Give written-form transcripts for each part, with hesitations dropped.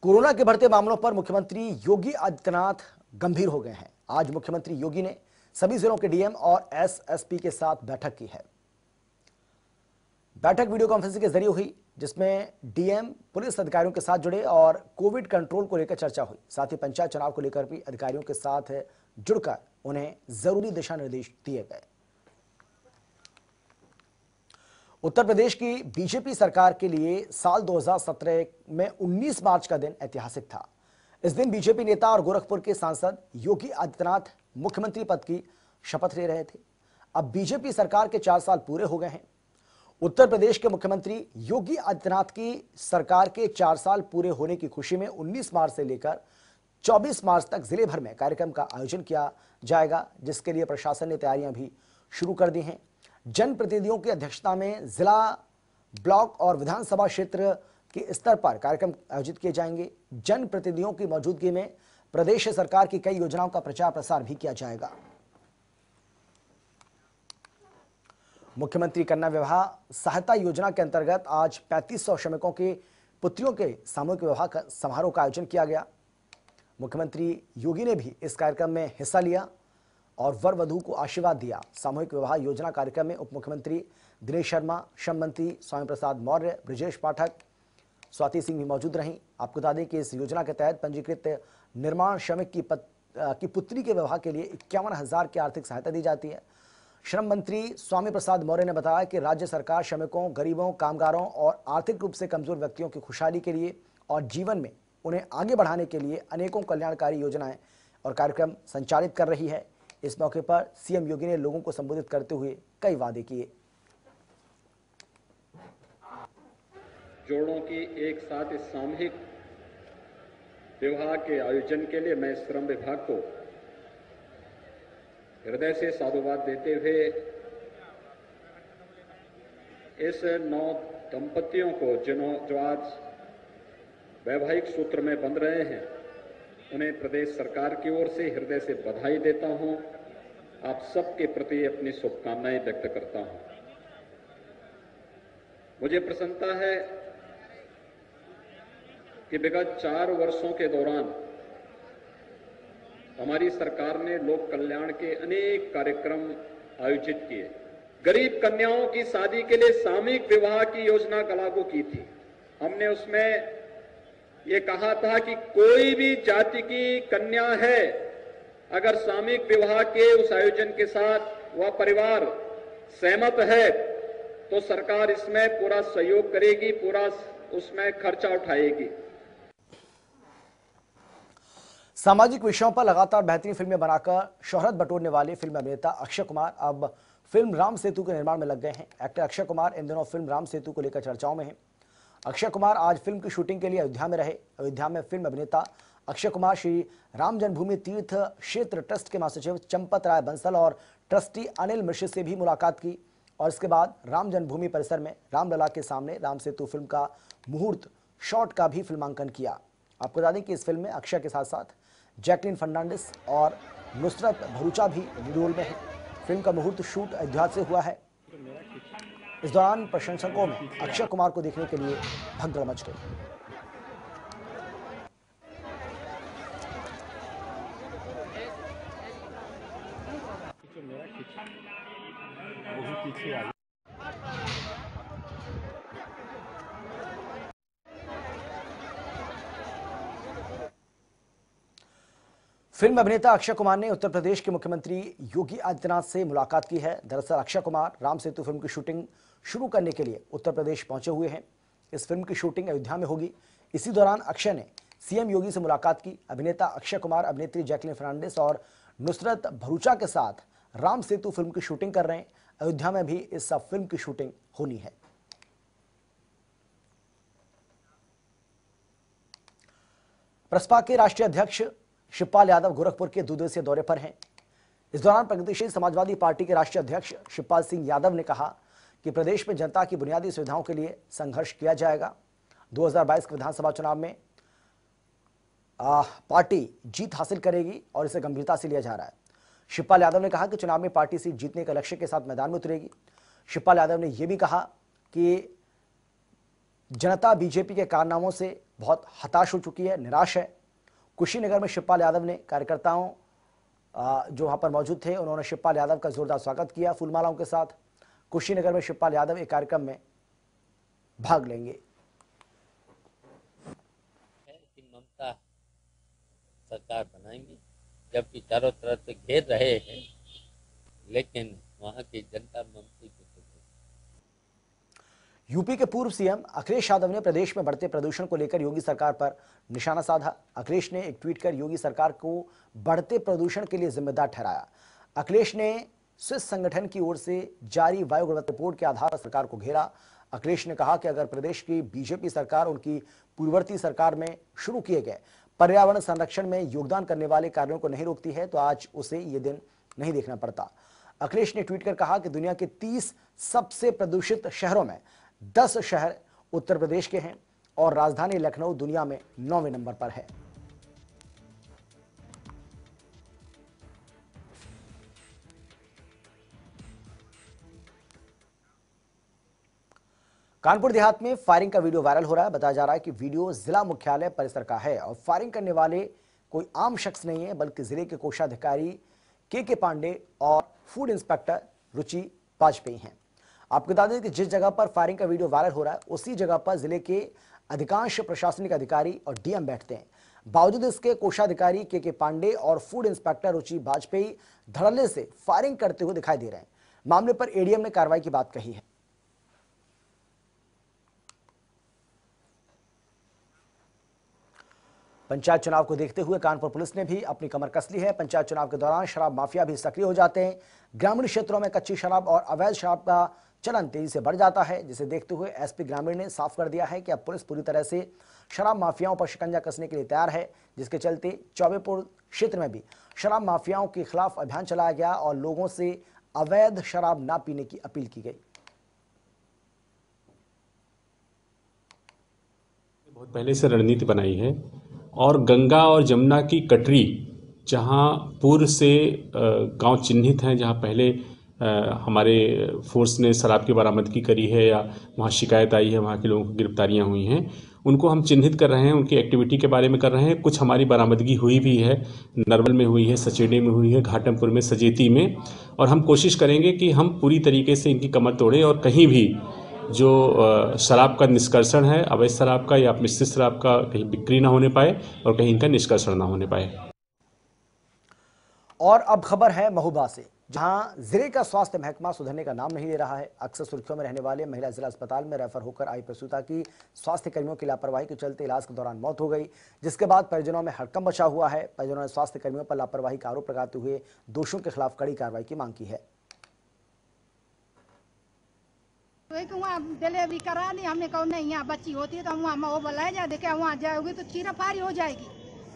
Corona के बढ़ते मामलों पर मुख्यमंत्री योगी आदित्यनाथ गंभीर हो गए हैं। आज मुख्यमंत्री योगी ने सभी जिलों के डीएम और एसएसपी के साथ बैठक की है। बैठक वीडियो कॉन्फ्रेंसिंग के जरिए हुई, जिसमें डीएम पुलिस अधिकारियों के साथ जुड़े और कोविड कंट्रोल को लेकर चर्चा हुई। साथ ही पंचायत चुनाव को लेकर भी अधिकारियों के साथ जुड़कर उन्हें जरूरी दिशा निर्देश दिए गए। उत्तर प्रदेश की बीजेपी सरकार के लिए साल 2017 में 19 मार्च का दिन ऐतिहासिक था। इस दिन बीजेपी नेता और गोरखपुर के सांसद योगी आदित्यनाथ मुख्यमंत्री पद की शपथ ले रहे थे। अब बीजेपी सरकार के 4 साल पूरे हो गए हैं। उत्तर प्रदेश के मुख्यमंत्री योगी आदित्यनाथ की सरकार के 4 साल पूरे होने की खुशी में 19 मार्च से लेकर 24 मार्च तक जिले भर में कार्यक्रम का आयोजन किया जाएगा, जिसके लिए प्रशासन ने तैयारियां भी शुरू कर दी हैं। जनप्रतिनिधियों की अध्यक्षता में जिला, ब्लॉक और विधानसभा क्षेत्र के स्तर पर कार्यक्रम आयोजित किए जाएंगे। जनप्रतिनिधियों की मौजूदगी में प्रदेश सरकार की कई योजनाओं का प्रचार प्रसार भी किया जाएगा। मुख्यमंत्री कन्या विवाह सहायता योजना के अंतर्गत आज 3500 श्रमिकों के पुत्रियों के सामूहिक विवाह समारोह का आयोजन किया गया। मुख्यमंत्री योगी ने भी इस कार्यक्रम में हिस्सा लिया और वर वधू को आशीर्वाद दिया। सामूहिक विवाह योजना कार्यक्रम में उप मुख्यमंत्री दिनेश शर्मा, श्रम मंत्री स्वामी प्रसाद मौर्य, ब्रजेश पाठक, स्वाति सिंह भी मौजूद रहीं। आपको बता दें कि इस योजना के तहत पंजीकृत निर्माण श्रमिक की पुत्री के विवाह के लिए 51,000 की आर्थिक सहायता दी जाती है। श्रम मंत्री स्वामी प्रसाद मौर्य ने बताया कि राज्य सरकार श्रमिकों, गरीबों, कामगारों और आर्थिक रूप से कमजोर व्यक्तियों की खुशहाली के लिए और जीवन में उन्हें आगे बढ़ाने के लिए अनेकों कल्याणकारी योजनाएं और कार्यक्रम संचालित कर रही है। इस मौके पर सीएम योगी ने लोगों को संबोधित करते हुए कई वादे किए। जोड़ों की एक साथ इस सामूहिक विवाह के आयोजन के लिए मैं श्रम विभाग को हृदय से साधुवाद देते हुए इस 9 दंपतियों को जो आज वैवाहिक सूत्र में बंध रहे हैं, उन्हें प्रदेश सरकार की ओर से हृदय से बधाई देता हूं। आप सबके प्रति अपनी शुभकामनाएं व्यक्त करता हूं। मुझे प्रसन्नता है कि विगत 4 वर्षों के दौरान हमारी सरकार ने लोक कल्याण के अनेक कार्यक्रम आयोजित किए। गरीब कन्याओं की शादी के लिए सामूहिक विवाह की योजना लागू की थी। हमने उसमें ये कहा था कि कोई भी जाति की कन्या है, अगर सामूहिक विवाह के उस आयोजन के साथ वह परिवार सहमत है तो सरकार इसमें पूरा सहयोग करेगी, पूरा उसमें खर्चा उठाएगी। सामाजिक विषयों पर लगातार बेहतरीन फिल्में बनाकर शोहरत बटोरने वाले फिल्म अभिनेता अक्षय कुमार अब फिल्म राम सेतु के निर्माण में लग गए हैं। एक्टर अक्षय कुमार इन दिनों फिल्म राम सेतु को लेकर चर्चाओं में हैं। अक्षय कुमार आज फिल्म की शूटिंग के लिए अयोध्या में रहे। अयोध्या में फिल्म अभिनेता अक्षय कुमार श्री राम जन्मभूमि तीर्थ क्षेत्र ट्रस्ट के महासचिव चंपत राय बंसल और ट्रस्टी अनिल मिश्र से भी मुलाकात की और इसके बाद राम जन्मभूमि परिसर में रामलला के सामने राम सेतु फिल्म का मुहूर्त शॉट का भी फिल्मांकन किया। आपको बता दें कि इस फिल्म में अक्षय के साथ साथ जैकलीन फर्नांडिस और नुसरत भरूचा भी रोल में है। फिल्म का मुहूर्त शूट अयोध्या से हुआ है। इस दौरान प्रशंसकों में अक्षय कुमार को देखने के लिए भगदड़ मच गई। फिल्म अभिनेता अक्षय कुमार ने उत्तर प्रदेश के मुख्यमंत्री योगी आदित्यनाथ से मुलाकात की है। दरअसल अक्षय कुमार राम सेतु फिल्म की शूटिंग शुरू करने के लिए उत्तर प्रदेश पहुंचे हुए हैं। इस फिल्म की शूटिंग अयोध्या में होगी। इसी दौरान अक्षय ने सीएम योगी से मुलाकात की। अभिनेता अक्षय कुमार अभिनेत्री जैकलीन फर्नांडिस और नुसरत भरूचा के साथ राम सेतु फिल्म की शूटिंग कर रहे हैं। अयोध्या में भी इस फिल्म की शूटिंग होनी है। प्रसपा के राष्ट्रीय अध्यक्ष शिवपाल यादव गोरखपुर के 2 दिवसीय दौरे पर हैं। इस दौरान प्रगतिशील समाजवादी पार्टी के राष्ट्रीय अध्यक्ष शिवपाल सिंह यादव ने कहा कि प्रदेश में जनता की बुनियादी सुविधाओं के लिए संघर्ष किया जाएगा। 2022 के विधानसभा चुनाव में पार्टी जीत हासिल करेगी और इसे गंभीरता से लिया जा रहा है। शिवपाल यादव ने कहा कि चुनाव में पार्टी सीट जीतने के लक्ष्य के साथ मैदान में उतरेगी। शिवपाल यादव ने यह भी कहा कि जनता बीजेपी के कारनामों से बहुत हताश हो चुकी है, निराश है। कुशीनगर में शिवपाल यादव ने कार्यकर्ताओं जो वहां पर मौजूद थे, उन्होंने शिवपाल यादव का जोरदार स्वागत किया फूलमालाओं के साथ। कुशीनगर में शिवपाल यादव एक कार्यक्रम में भाग लेंगे। ममता सरकार बनाएंगे, जबकि चारों तरफ से घेर रहे हैं, लेकिन वहां की जनता ममता को। यूपी के पूर्व सीएम अखिलेश यादव ने प्रदेश में बढ़ते प्रदूषण को लेकर योगी सरकार पर निशाना साधा। अखिलेश ने एक ट्वीट कर योगी सरकार को बढ़ते प्रदूषण के लिए जिम्मेदार ठहराया। अखिलेश ने स्विस संगठन की ओर से जारी वायु गुणवत्ता रिपोर्ट के आधार पर सरकार को घेरा। अखिलेश ने कहा कि अगर प्रदेश की बीजेपी सरकार उनकी पूर्ववर्ती सरकार में शुरू किए गए पर्यावरण संरक्षण में योगदान करने वाले कार्यों को नहीं रोकती है तो आज उसे ये दिन नहीं देखना पड़ता। अखिलेश ने ट्वीट कर कहा कि दुनिया के 30 सबसे प्रदूषित शहरों में 10 शहर उत्तर प्रदेश के हैं और राजधानी लखनऊ दुनिया में 9वें नंबर पर है। कानपुर देहात में फायरिंग का वीडियो वायरल हो रहा है। बताया जा रहा है कि वीडियो जिला मुख्यालय परिसर का है और फायरिंग करने वाले कोई आम शख्स नहीं है, बल्कि जिले के कोषाधिकारी के पांडे और फूड इंस्पेक्टर रुचि वाजपेयी हैं। आपको बता दें कि जिस जगह पर फायरिंग का वीडियो वायरल हो रहा है उसी जगह पर जिले के अधिकांश प्रशासनिक अधिकारी और डीएम बैठते हैं। बावजूद इसके कोषाधिकारी के पांडे और फूड इंस्पेक्टर रुचि वाजपेयी धड़ल्ले से फायरिंग करते हुए दिखाई दे रहे हैं। मामले पर एडीएम ने कार्रवाई की बात कही है। पंचायत चुनाव को देखते हुए कानपुर पुलिस ने भी अपनी कमर कस ली है। पंचायत चुनाव के दौरान शराब माफिया भी सक्रिय हो जाते हैं। ग्रामीण क्षेत्रों में कच्ची शराब और अवैध शराब का चलन तेजी से बढ़ जाता है, जिसे देखते हुए एसपी ग्रामीण ने साफ कर दिया है कि अब पुलिस पूरी तरह से शराब माफियाओं पर शिकंजा कसने के लिए तैयार है, जिसके चलते चौबेपुर क्षेत्र में भी शराब माफियाओं के खिलाफ अभियान चलाया गया और लोगों से अवैध शराब न पीने की अपील की गई। बहुत पहले से रणनीति बनाई है और गंगा और जमुना की कटरी जहां पूर्व से गांव चिन्हित हैं, जहां पहले हमारे फोर्स ने शराब की बरामदगी करी है या वहां शिकायत आई है, वहां के लोगों की गिरफ्तारियां हुई हैं, उनको हम चिन्हित कर रहे हैं, उनकी एक्टिविटी के बारे में कर रहे हैं। कुछ हमारी बरामदगी हुई भी है, नरवल में हुई है, सचेडे में हुई है, घाटमपुर में, सजेती में, और हम कोशिश करेंगे कि हम पूरी तरीके से इनकी कमर तोड़ें और कहीं भी जो शराब का निष्कर्षण है, अवैध शराब का या मिश्रित शराब का, कहीं बिक्री ना होने पाए और कहीं इनका निष्कर्षण ना होने पाए। और अब खबर है महोबा से, जहां जिले का स्वास्थ्य महकमा सुधरने का नाम नहीं ले रहा है। अक्सर सुर्खियों में रहने वाले महिला जिला अस्पताल में रेफर होकर आई प्रसूता की स्वास्थ्य कर्मियों की लापरवाही के चलते इलाज के दौरान मौत हो गई, जिसके बाद परिजनों में हड़कंप मचा हुआ है। परिजनों ने स्वास्थ्य कर्मियों पर लापरवाही का आरोप लगाते हुए दोषियों के खिलाफ कड़ी कार्रवाई की मांग की है। वहाँ डिलीवरी करा दी हमने, कहा नहीं यहाँ बच्ची होती है तो हम वहाँ महोबा ले जा देखे, वहाँ जाओगे तो चीराफारी हो जाएगी।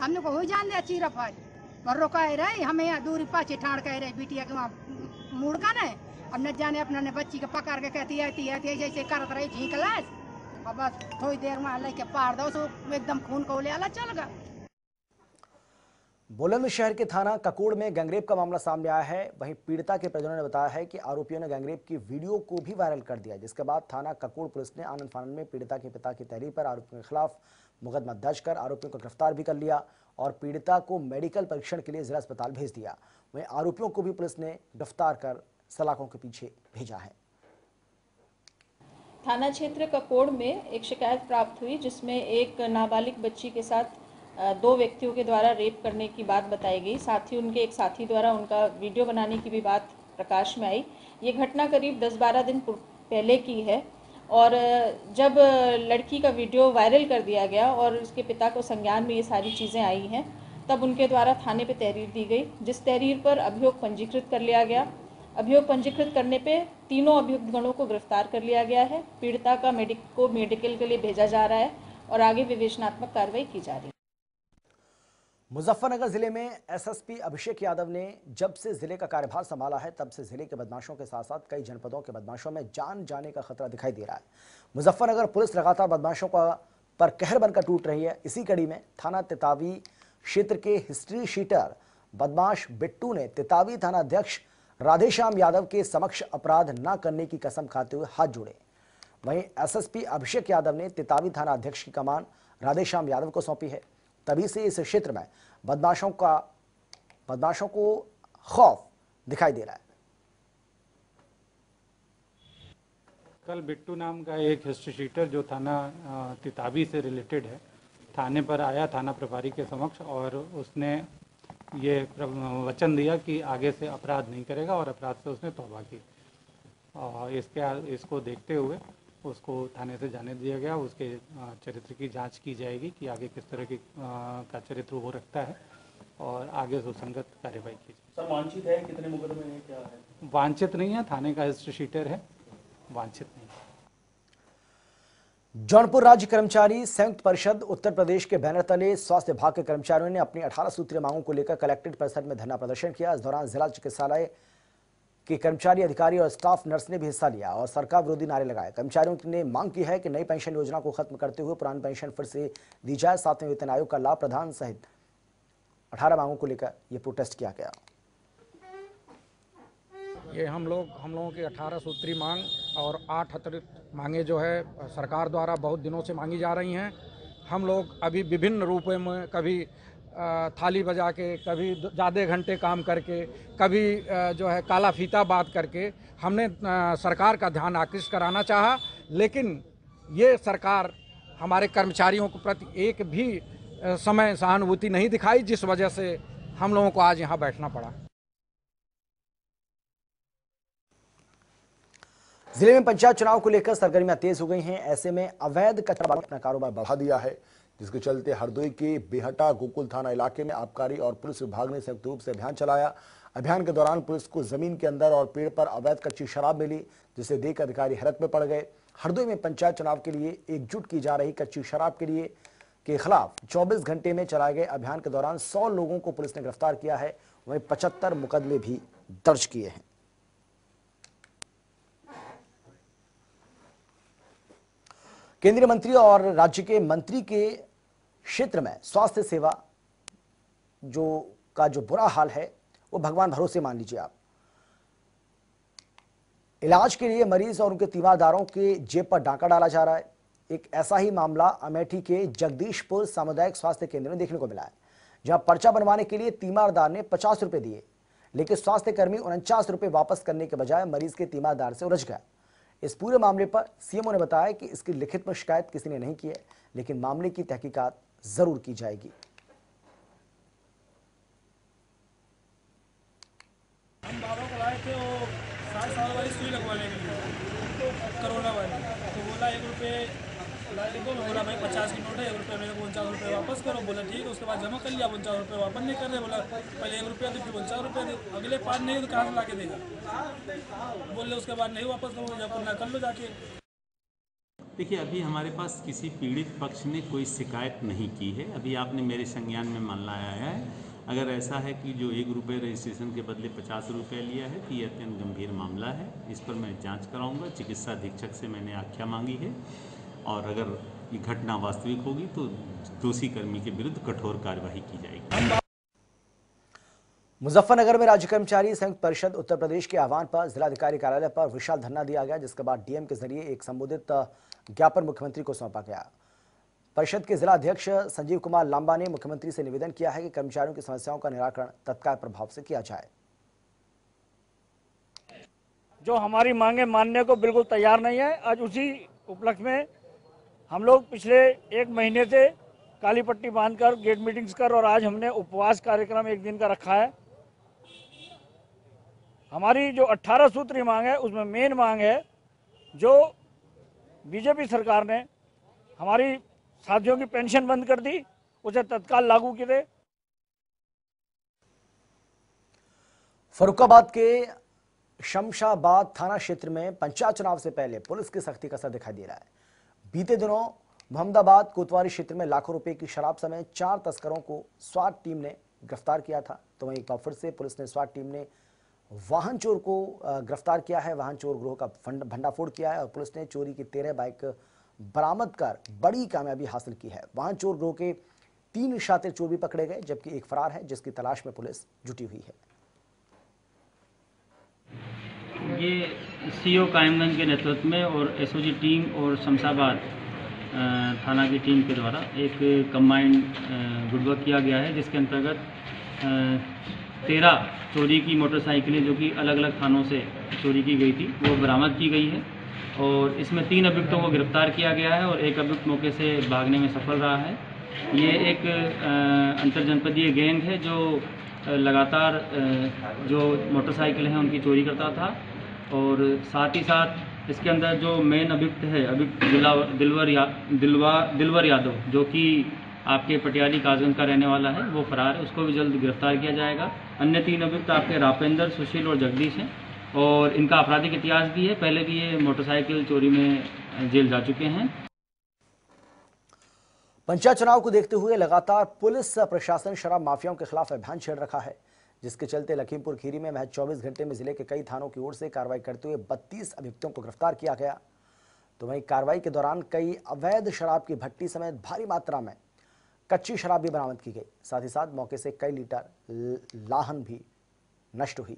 हमने को हो जान दिया चीराफारी और रोकाए रहे, हमें यहाँ दूरी पाछे ठाड़ कह रहे बिटिया के वहाँ मुड़ का न। अब न जाने अपना ने बच्ची के पकड़ के कहती है जैसे करत रही झींक लाश और बस थोड़ी देर वहाँ लेके पार दो तो एकदम खून को ले आला चल गया। बुलंदशहर के थाना ककोड़ में गैंगरेप का मामला सामने आया है। वहीं पीड़िता के परिजनों ने बताया है कि आरोपियों ने गैंगरेप की वीडियो को भी वायरल कर दिया, जिसके बाद थाना ककोड़ पुलिस ने आनन फानन में पीड़िता के पिता की तहरीर पर आरोपियों के खिलाफ मुकदमा दर्ज कर आरोपियों को गिरफ्तार भी कर लिया और पीड़िता को मेडिकल परीक्षण के लिए जिला अस्पताल भेज दिया। वहीं आरोपियों को भी पुलिस ने गिरफ्तार कर सलाखों के पीछे भेजा है। थाना क्षेत्र ककोड़ में एक शिकायत प्राप्त हुई, जिसमें एक नाबालिग बच्ची के साथ 2 व्यक्तियों के द्वारा रेप करने की बात बताई गई। साथ ही उनके एक साथी द्वारा उनका वीडियो बनाने की भी बात प्रकाश में आई। ये घटना करीब 10-12 दिन पहले की है और जब लड़की का वीडियो वायरल कर दिया गया और उसके पिता को संज्ञान में ये सारी चीज़ें आई हैं, तब उनके द्वारा थाने पे तहरीर दी गई, जिस तहरीर पर अभियोग पंजीकृत कर लिया गया। अभियोग पंजीकृत करने पे तीनों अभियुक्त गणों को गिरफ्तार कर लिया गया है। पीड़िता का मेडिकल के लिए भेजा जा रहा है और आगे विवेचनात्मक कार्रवाई की जा रही है। मुजफ्फरनगर जिले में एसएसपी अभिषेक यादव ने जब से जिले का कार्यभार संभाला है तब से जिले के बदमाशों के साथ साथ कई जनपदों के बदमाशों में जान जाने का खतरा दिखाई दे रहा है। मुजफ्फरनगर पुलिस लगातार बदमाशों पर कहर बनकर टूट रही है। इसी कड़ी में थाना तितावी क्षेत्र के हिस्ट्री शीटर बदमाश बिट्टू ने तितावी थाना अध्यक्ष राधेश्याम यादव के समक्ष अपराध न करने की कसम खाते हुए हाथ जोड़े। वहीं एसएसपी अभिषेक यादव ने तितावी थाना अध्यक्ष की कमान राधेश्याम यादव को सौंपी है। तभी से इस क्षेत्र में बदमाशों को खौफ दिखाई दे रहा है। कल बिट्टू नाम का एक हिस्ट्री शीटर जो थाना तितावी से रिलेटेड है, थाने पर आया थाना प्रभारी के समक्ष, और उसने ये वचन दिया कि आगे से अपराध नहीं करेगा, और अपराध से उसने तौबा की। और इसको देखते हुए उसको थाने से जाने दिया गया। उसके चरित्र की जांच की जाएगी कि आगे किस तरह की का चरित्र वो रखता है, और आगे सुसंगत कार्यवाही की जाए। सर वांछित है, कितने मुकदमे हैं, क्या है? वांछित नहीं है, थाने का हिस्ट्री शीटर है, वांछित नहीं। जौनपुर राज्य कर्मचारी संयुक्त परिषद उत्तर प्रदेश के बैनर तले स्वास्थ्य विभाग के कर्मचारियों ने अपनी 18 सूत्रीय मांगों को लेकर कलेक्ट्रेट परिसर में धरना प्रदर्शन किया। इस दौरान जिला चिकित्सालय के कर्मचारी, अधिकारी और स्टाफ नर्स ने भी हिस्सा लिया और सरकार विरोधी नारे लगाए। कर्मचारियों ने मांग की है कि नई पेंशन योजना को खत्म करते हुए पुरानी पेंशन फिर से दी जाए। 7वें वेतन आयोग का लाभ प्रदान सहित 18 मांगों को लेकर यह प्रोटेस्ट किया गया। ये हम लोगों की 18 सूत्री मांग और 8 अतिरिक्त मांगे जो है सरकार द्वारा बहुत दिनों से मांगी जा रही हैं। हम लोग अभी विभिन्न रूपों में, कभी थाली बजा के, कभी ज़्यादा घंटे काम करके, कभी जो है काला फीता बात करके हमने सरकार का ध्यान आकृष्ट कराना चाहा, लेकिन ये सरकार हमारे कर्मचारियों के प्रति एक भी समय सहानुभूति नहीं दिखाई, जिस वजह से हम लोगों को आज यहाँ बैठना पड़ा। जिले में पंचायत चुनाव को लेकर सरगर्मियां तेज हो गई हैं। ऐसे में अवैध कचरा अपना कारोबार बढ़ा दिया है, जिसके चलते हरदोई के बेहटा गोकुल थाना इलाके में आबकारी और पुलिस विभाग ने संयुक्त रूप से अभियान चलाया। अभियान के दौरान पुलिस को जमीन के अंदर और पेड़ पर अवैध कच्ची शराब मिली, जिसे देख अधिकारी हैरत में पड़ गए। हरदोई में पंचायत चुनाव के लिए एकजुट की जा रही कच्ची शराब के खिलाफ 24 घंटे में चलाए गए अभियान के दौरान 100 लोगों को पुलिस ने गिरफ्तार किया है। वहीं 75 मुकदमे भी दर्ज किए हैं। केंद्रीय मंत्री और राज्य के मंत्री के क्षेत्र में स्वास्थ्य सेवा जो बुरा हाल है वो भगवान भरोसे मान लीजिए आप। इलाज के लिए मरीज और उनके तीमारदारों के जेब पर डांका डाला जा रहा है। एक ऐसा ही मामला अमेठी के जगदीशपुर सामुदायिक स्वास्थ्य केंद्र में देखने को मिला है, जहां पर्चा बनवाने के लिए तीमारदार ने 50 रुपए दिए, लेकिन स्वास्थ्य कर्मी 49 रुपए वापस करने के बजाय मरीज के तीमारदार से उलझ गया। इस पूरे मामले पर सीएमओ ने बताया कि इसकी लिखित में शिकायत किसी ने नहीं की है, लेकिन मामले की तहकीकात जरूर की जाएगी। हम बाबा को लाए थे वो 60 साल वाली सुई लगवाने के लिए, कोरोना वाली, तो बोला 1 रुपये को, बोला भाई 50 की नोट है, 1 रुपये मेरे को 49 रुपये वापस करो। बोला ठीक है, उसके बाद जमा कर लिया, 49 रुपये वापस नहीं कर रहे। बोला पहले 1 रुपया दे, फिर 49 रुपये दे, अगले 5 नहीं तो कहाँ से ला के देगा। बोले उसके बाद नहीं वापस करो, जब करना कर लो जाके। देखिए, अभी हमारे पास किसी पीड़ित पक्ष ने कोई शिकायत नहीं की है। अभी आपने मेरे संज्ञान में मामला आया है। अगर ऐसा है कि जो 1 रुपये रजिस्ट्रेशन के बदले 50 रुपये लिया है तो ये अत्यंत गंभीर मामला है। इस पर मैं जांच कराऊंगा। चिकित्सा अधीक्षक से मैंने आख्या मांगी है, और अगर ये घटना वास्तविक होगी तो दोषी कर्मी के विरुद्ध कठोर कार्यवाही की जाएगी। मुजफ्फरनगर में राज्य कर्मचारी संयुक्त परिषद उत्तर प्रदेश के आह्वान पर जिलाधिकारी कार्यालय पर विशाल धरना दिया गया, जिसके बाद डीएम के जरिए एक संबोधित ज्ञापन मुख्यमंत्री को सौंपा गया। परिषद के जिला अध्यक्ष संजीव कुमार लांबा ने मुख्यमंत्री से निवेदन किया है कि कर्मचारियों की समस्याओं का निराकरण तत्काल प्रभाव से किया जाए। जो हमारी मांगे मानने को बिल्कुल तैयार नहीं है, आज उसी उपलक्ष्य में हम लोग पिछले 1 महीने से काली पट्टी बांधकर गेट मीटिंग्स कर, और आज हमने उपवास कार्यक्रम 1 दिन का रखा है। हमारी जो 18 सूत्री मांग है, उसमें मेन मांग है जो बीजेपी सरकार ने हमारी साथियों की पेंशन बंद कर दी, उसे तत्काल लागू करे। फर्रुखाबाद के शमशाबाद थाना क्षेत्र में पंचायत चुनाव से पहले पुलिस की सख्ती का असर दिखाई दे रहा है। बीते दिनों मोहम्मदाबाद कोतवाली क्षेत्र में लाखों रुपए की शराब समेत 4 तस्करों को स्वाट टीम ने गिरफ्तार किया था। तो वहीं एक बार फिर से पुलिस ने स्वाट टीम ने वाहन चोर को गिरफ्तार किया है। वाहन चोर गिरोह का भंडाफोड़ किया है और पुलिस ने चोरी की 13 बाइक बरामद कर बड़ी कामयाबी हासिल की है। वाहन चोर गिरोह के 3 शातिर चोर भी पकड़े गए, जबकि एक फरार है, जिसकी तलाश में पुलिस जुटी हुई है। ये सीओ कायमगंज के नेतृत्व में और एसओजी टीम और शमशाबाद थाना की टीम के द्वारा एक कंबाइंड गुडवर्क किया गया है, जिसके अंतर्गत 13 चोरी की मोटरसाइकिलें जो कि अलग अलग थानों से चोरी की गई थी वो बरामद की गई है और इसमें 3 अभियुक्तों को गिरफ्तार किया गया है और एक अभियुक्त मौके से भागने में सफल रहा है। ये एक अंतरजनपदीय गैंग है जो लगातार जो मोटरसाइकिल हैं उनकी चोरी करता था और साथ ही साथ इसके अंदर जो मेन अभियुक्त है, अभियुक्त दिलवर यादव, जो कि आपके पटियाली कासगंज का रहने वाला है, वो फरार है, उसको भी जल्द गिरफ्तार किया जाएगा। अन्य 3 अभियुक्त आपके रापेंद्र, सुशील और जगदीश हैं और इनका आपराधिक इतिहास भी है, पहले भी ये मोटरसाइकिल चोरी में जेल जा चुके हैं। पंचायत चुनाव को देखते हुए लगातार पुलिस प्रशासन शराब माफियाओं के खिलाफ अभियान छेड़ रखा है, जिसके चलते लखीमपुर खीरी में महज 24 घंटे में जिले के कई थानों की ओर से कार्रवाई करते हुए 32 अभियुक्तों को गिरफ्तार किया गया। तो वहीं कार्रवाई के दौरान कई अवैध शराब की भट्टी समेत भारी मात्रा में कच्ची शराब भी बरामद की गई। साथ ही साथ मौके से कई लीटर लाहन भी नष्ट हुई।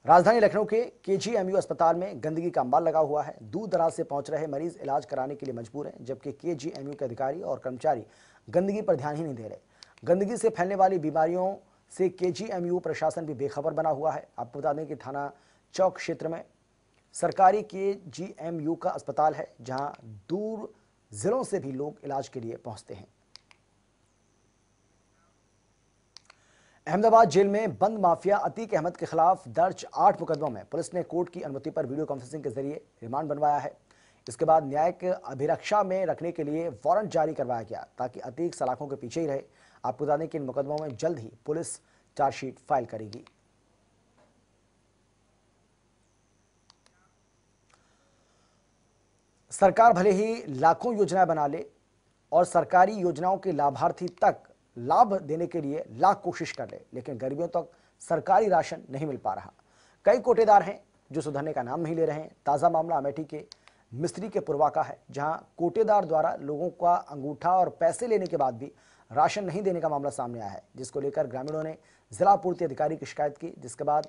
राजधानी लखनऊ के केजीएमयू अस्पताल में गंदगी का अंबार लगा हुआ है। दूर दराज से पहुंच रहे मरीज इलाज कराने के लिए मजबूर हैं, जबकि केजीएमयू के अधिकारी और कर्मचारी गंदगी पर ध्यान ही नहीं दे रहे। गंदगी से फैलने वाली बीमारियों से केजीएमयू प्रशासन भी बेखबर बना हुआ है। आपको बता दें कि थाना चौक क्षेत्र में सरकारी केजीएमयू का अस्पताल है, जहां दूर जिलों से भी लोग इलाज के लिए पहुंचते हैं। अहमदाबाद जेल में बंद माफिया अतीक अहमद के खिलाफ दर्ज 8 मुकदमों में पुलिस ने कोर्ट की अनुमति पर वीडियो कॉन्फ्रेंसिंग के जरिए रिमांड बनवाया है। इसके बाद न्यायिक अभिरक्षा में रखने के लिए वारंट जारी करवाया गया, ताकि अतीक सलाखों के पीछे ही रहे। आपको बता दें कि इन मुकदमों में जल्द ही पुलिस चार्जशीट फाइल करेगी। सरकार भले ही लाखों योजनाएं बना ले और सरकारी योजनाओं के लाभार्थी तक लाभ देने के लिए लाख कोशिश कर ले, लेकिन गरीबों तक सरकारी राशन नहीं मिल पा रहा। कई कोटेदार हैं जो सुधरने का नाम नहीं ले रहे हैं। ताज़ा मामला अमेठी के मिस्त्री के पुरवा का है, जहां कोटेदार द्वारा लोगों का अंगूठा और पैसे लेने के बाद भी राशन नहीं देने का मामला सामने आया है, जिसको लेकर ग्रामीणों ने जिला पूर्ति अधिकारी की शिकायत की, जिसके बाद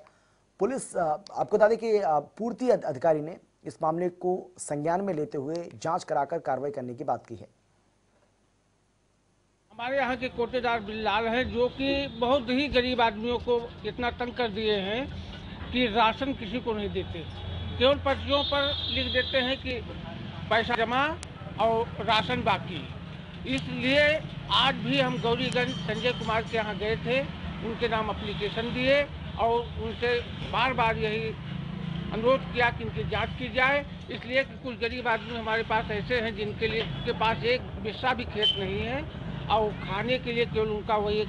पुलिस आपको बता दें कि पूर्ति अधिकारी ने इस मामले को संज्ञान में लेते हुए जांच कराकर कार्रवाई करने की बात की है। हमारे यहाँ के कोटेदार बिल्लाल हैं, जो कि बहुत ही गरीब आदमियों को इतना तंग कर दिए हैं कि राशन किसी को नहीं देते। केवल पर्चियों पर लिख देते हैं कि पैसा जमा और राशन बाकी। इसलिए आज भी हम गौरीगंज संजय कुमार के यहाँ गए थे, उनके नाम एप्लीकेशन दिए और उनसे बार बार यही अनुरोध किया कि इनकी जांच की जाए। इसलिए कि कुछ गरीब आदमी हमारे पास ऐसे हैं जिनके लिए के पास एक बिस्सा भी खेत नहीं है और खाने के लिए केवल उनका वही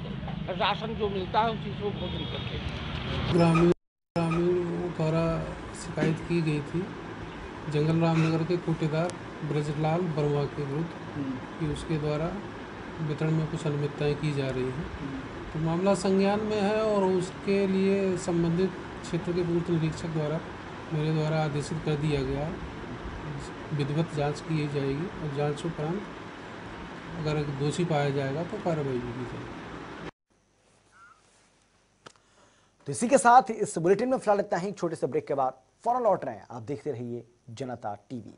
राशन जो मिलता है उसी से वो भोजन करते हैं। ग्रामीणों द्वारा शिकायत की गई थी जंगल रामनगर के कोटेदार ब्रजलाल वर्मा के विरुद्ध कि उसके द्वारा वितरण में कुछ अनियमितताएं की जा रही हैं। तो मामला संज्ञान में है और उसके लिए संबंधित क्षेत्र के पूर्ति निरीक्षक द्वारा मेरे द्वारा आदेशित कर दिया गया है। विधिवत जांच की जाएगी और जांच उपरांत अगर दोषी पाया जाएगा तो कार्रवाई भी की जाएगी। तो इसी के साथ इस बुलेटिन में फिलहाल इतना ही। छोटे से ब्रेक के बाद फौरन लौट रहे हैं। आप देखते रहिए जनता टीवी।